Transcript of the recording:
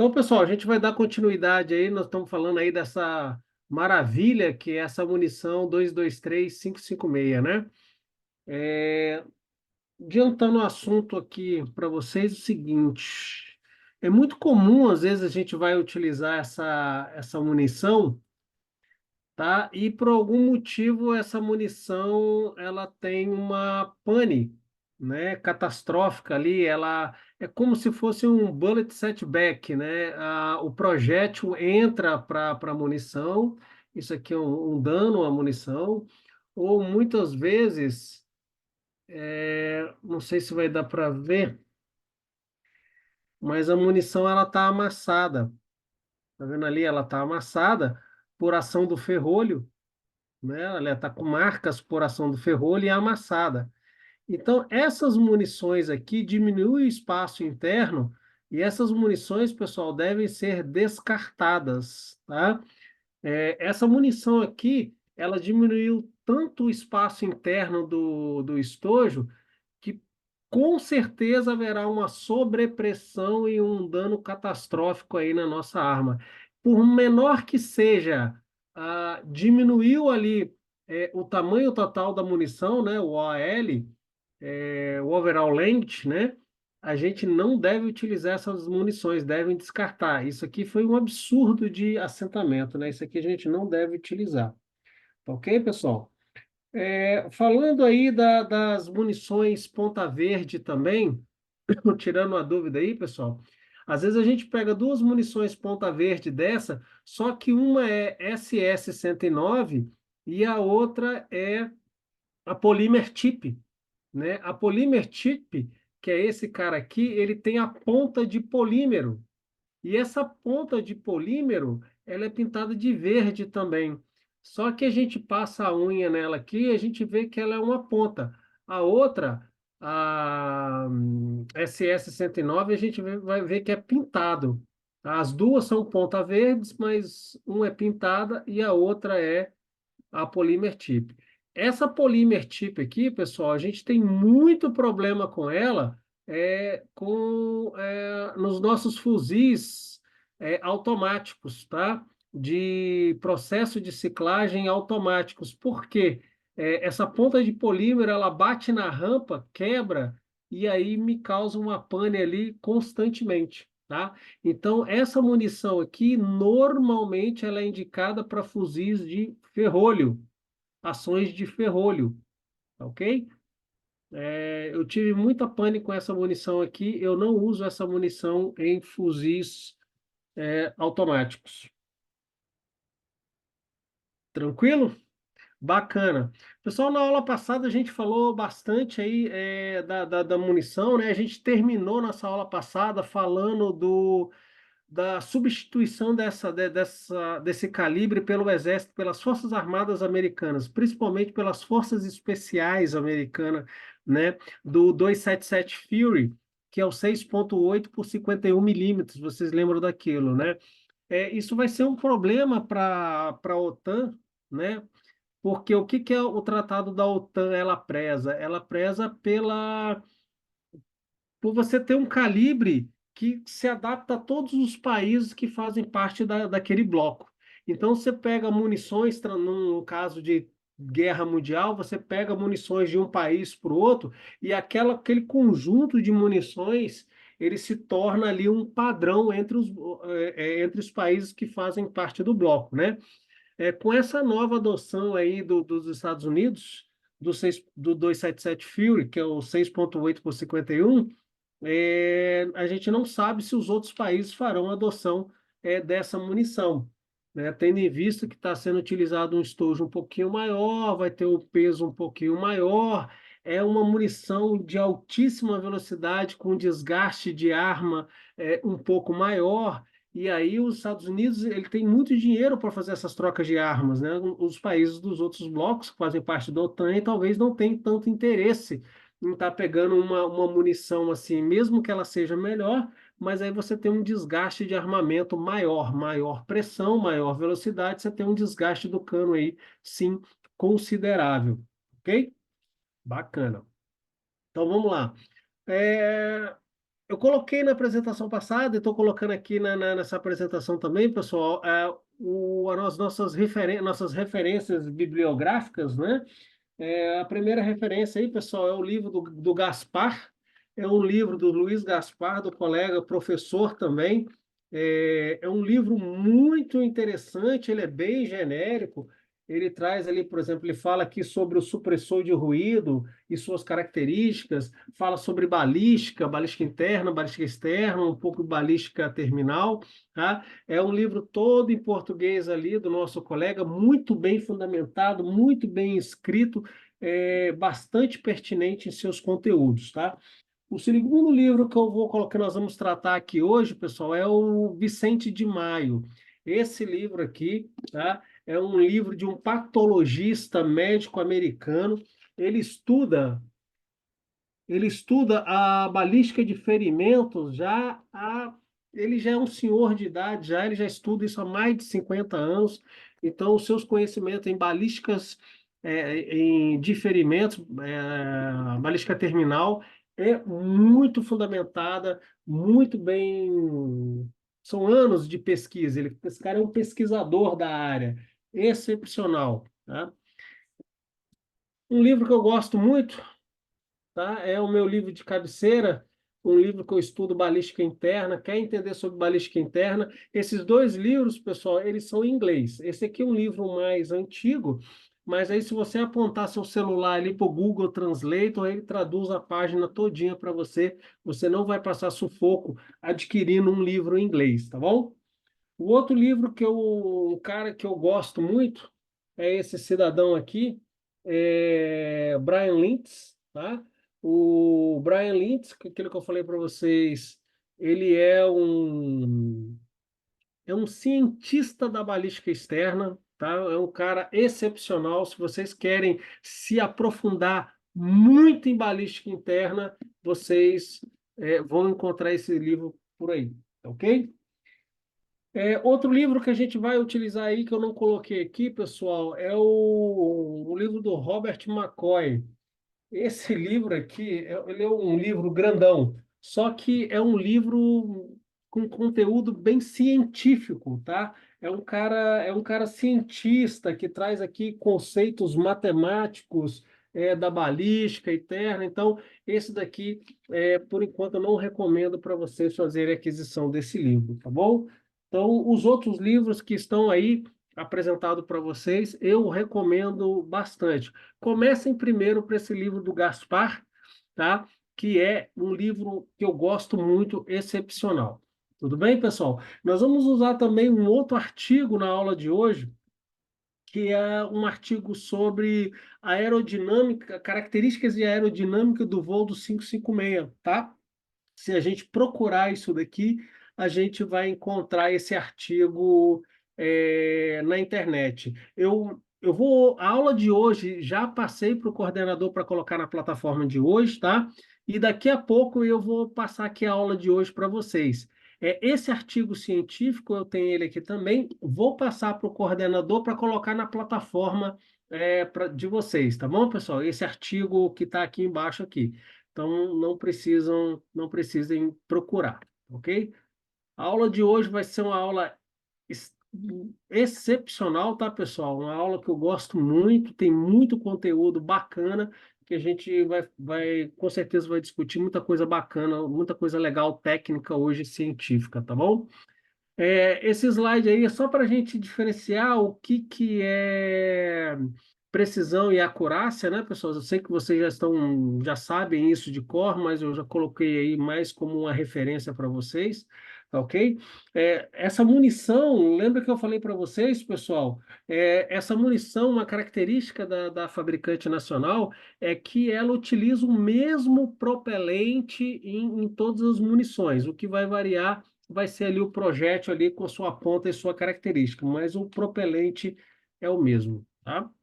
Então, pessoal, a gente vai dar continuidade aí. Nós estamos falando aí dessa maravilha que é essa munição 223 556, né? É, Adiantando o assunto aqui para vocês, o seguinte: é muito comum, às vezes, a gente vai utilizar essa munição, tá? E por algum motivo essa munição ela tem uma pane, né? Catastrófica ali. Ela é como se fosse um bullet setback, né? O projétil entra para a munição. Isso aqui é um dano à munição. Ou muitas vezes, não sei se vai dar para ver, mas a munição ela está amassada. Tá vendo ali? Ela está amassada por ação do ferrolho, né? Ela está com marcas por ação do ferrolho e amassada. Então, essas munições aqui diminuem o espaço interno e essas munições, pessoal, devem ser descartadas, tá? Essa munição aqui, ela diminuiu tanto o espaço interno do estojo que com certeza haverá uma sobrepressão e um dano catastrófico aí na nossa arma. Por menor que seja, diminuiu ali o tamanho total da munição, né, o OL, o overall length, né? A gente não deve utilizar essas munições, devem descartar. Isso aqui foi um absurdo de assentamento, né? Isso aqui a gente não deve utilizar. Tá ok, pessoal? Falando aí das munições ponta verde também, tirando uma dúvida aí, pessoal, às vezes a gente pega duas munições ponta verde dessa, só que uma é SS-109 e a outra é a Polymer Tip, né? A Polymer Tip, que é esse cara aqui, ele tem a ponta de polímero. E essa ponta de polímero, ela é pintada de verde também. Só que a gente passa a unha nela aqui e a gente vê que ela é uma ponta. A outra, a SS-109, a gente vai ver que é pintado. As duas são ponta verdes, mas uma é pintada e a outra é a Polymer Tip. Essa Polymer Tip aqui, pessoal, a gente tem muito problema com ela nos nossos fuzis automáticos, tá? De processo de ciclagem automáticos. Por quê? Essa ponta de polímero, ela bate na rampa, quebra, e aí me causa uma pane ali constantemente, tá? Então, essa munição aqui, normalmente, ela é indicada para fuzis de ferrolho, ações de ferrolho, tá ok? Eu tive muita pane com essa munição aqui, eu não uso essa munição em fuzis automáticos. Tranquilo? Bacana. Pessoal, na aula passada a gente falou bastante aí da munição, né? A gente terminou nossa aula passada falando da substituição desse calibre pelo Exército, pelas Forças Armadas Americanas, principalmente pelas Forças Especiais Americanas, né, do 277 Fury, que é o 6,8 por 51 milímetros, vocês lembram daquilo, né? Isso vai ser um problema para a OTAN, né? Porque o que é o tratado da OTAN? Ela preza? Ela preza por você ter um calibre que se adapta a todos os países que fazem parte daquele bloco. Então, você pega munições, no caso de guerra mundial, você pega munições de um país para o outro, e aquele conjunto de munições, ele se torna ali um padrão entre os países que fazem parte do bloco, né? Com essa nova adoção aí dos Estados Unidos, do 277 Fury, que é o 6,8 por 51, a gente não sabe se os outros países farão adoção dessa munição, né? Tendo em vista que está sendo utilizado um estojo um pouquinho maior, vai ter o peso um pouquinho maior, é uma munição de altíssima velocidade, com desgaste de arma um pouco maior, e aí os Estados Unidos ele tem muito dinheiro para fazer essas trocas de armas, né? Os países dos outros blocos que fazem parte da OTAN e talvez não tenham tanto interesse em estar pegando uma munição assim, mesmo que ela seja melhor, mas aí você tem um desgaste de armamento maior, maior pressão, maior velocidade, você tem um desgaste do cano aí, sim, considerável, ok? Bacana. Então vamos lá. É, Eu coloquei na apresentação passada e estou colocando aqui nessa apresentação também, pessoal, as nossas referências bibliográficas, né? A primeira referência aí, pessoal, é o livro do Gaspar, é um livro do Luiz Gaspar, do colega professor também. É um livro muito interessante, ele é bem genérico. Ele traz ali, por exemplo, ele fala aqui sobre o supressor de ruído e suas características, fala sobre balística, balística interna, balística externa, um pouco de balística terminal, tá? É um livro todo em português ali do nosso colega, muito bem fundamentado, muito bem escrito, bastante pertinente em seus conteúdos, tá? O segundo livro que eu vou colocar, nós vamos tratar aqui hoje, pessoal, é o Vicente de Maio. Esse livro aqui, tá? É um livro de um patologista médico americano. Ele estuda ele estuda a balística de ferimentos ele já é um senhor de idade, ele já estuda isso há mais de 50 anos, então os seus conhecimentos em balísticas de ferimentos, balística terminal, é muito fundamentada, muito bem. São anos de pesquisa. Esse cara é um pesquisador da área, excepcional, tá? Um livro que eu gosto muito, tá? É o meu livro de cabeceira, um livro que eu estudo balística interna. Quer entender sobre balística interna? Esses dois livros, pessoal, eles são em inglês. Esse aqui é um livro mais antigo, mas aí se você apontar seu celular ali para o Google Translator, ele traduz a página todinha para você. Você não vai passar sufoco adquirindo um livro em inglês, tá bom? O outro livro um cara que eu gosto muito é esse cidadão aqui, Brian Lintz, tá? O Brian Lintz, aquilo que eu falei para vocês, ele é um cientista da balística externa, tá? É um cara excepcional. Se vocês querem se aprofundar muito em balística interna, vocês vão encontrar esse livro por aí, ok? Outro livro que a gente vai utilizar aí, que eu não coloquei aqui, pessoal, é o livro do Robert McCoy. Esse livro aqui, ele é um livro grandão, só que é um livro com conteúdo bem científico, tá? É um cara cientista que traz aqui conceitos matemáticos, da balística interna. Então, esse daqui, por enquanto, eu não recomendo para vocês fazerem aquisição desse livro, tá bom? Então, os outros livros que estão aí apresentados para vocês, eu recomendo bastante. Comecem primeiro por esse livro do Gaspar, tá? Que é um livro que eu gosto muito, excepcional. Tudo bem, pessoal? Nós vamos usar também um outro artigo na aula de hoje, que é um artigo sobre aerodinâmica, características de aerodinâmica do voo do 556, tá? Se a gente procurar isso daqui, a gente vai encontrar esse artigo na internet. A aula de hoje já passei para o coordenador para colocar na plataforma de hoje, tá? E daqui a pouco eu vou passar aqui a aula de hoje para vocês. Esse artigo científico, eu tenho ele aqui também, vou passar para o coordenador para colocar na plataforma de vocês, tá bom, pessoal? Esse artigo que está aqui embaixo aqui. Então, não precisem procurar, ok? A aula de hoje vai ser uma aula ex- excepcional, tá, pessoal? Uma aula que eu gosto muito, tem muito conteúdo bacana, que a gente com certeza vai discutir muita coisa bacana, muita coisa legal, técnica hoje, científica, tá bom? Esse slide aí é só para a gente diferenciar o que é precisão e acurácia, né, pessoal? Eu sei que vocês já sabem isso de cor, mas eu já coloquei aí mais como uma referência para vocês, tá ok? Essa munição, lembra que eu falei para vocês, pessoal? Essa munição, uma característica da fabricante nacional é que ela utiliza o mesmo propelente em todas as munições, o que vai variar vai ser ali o projétil ali com a sua ponta e sua característica, mas o propelente é o mesmo, tá?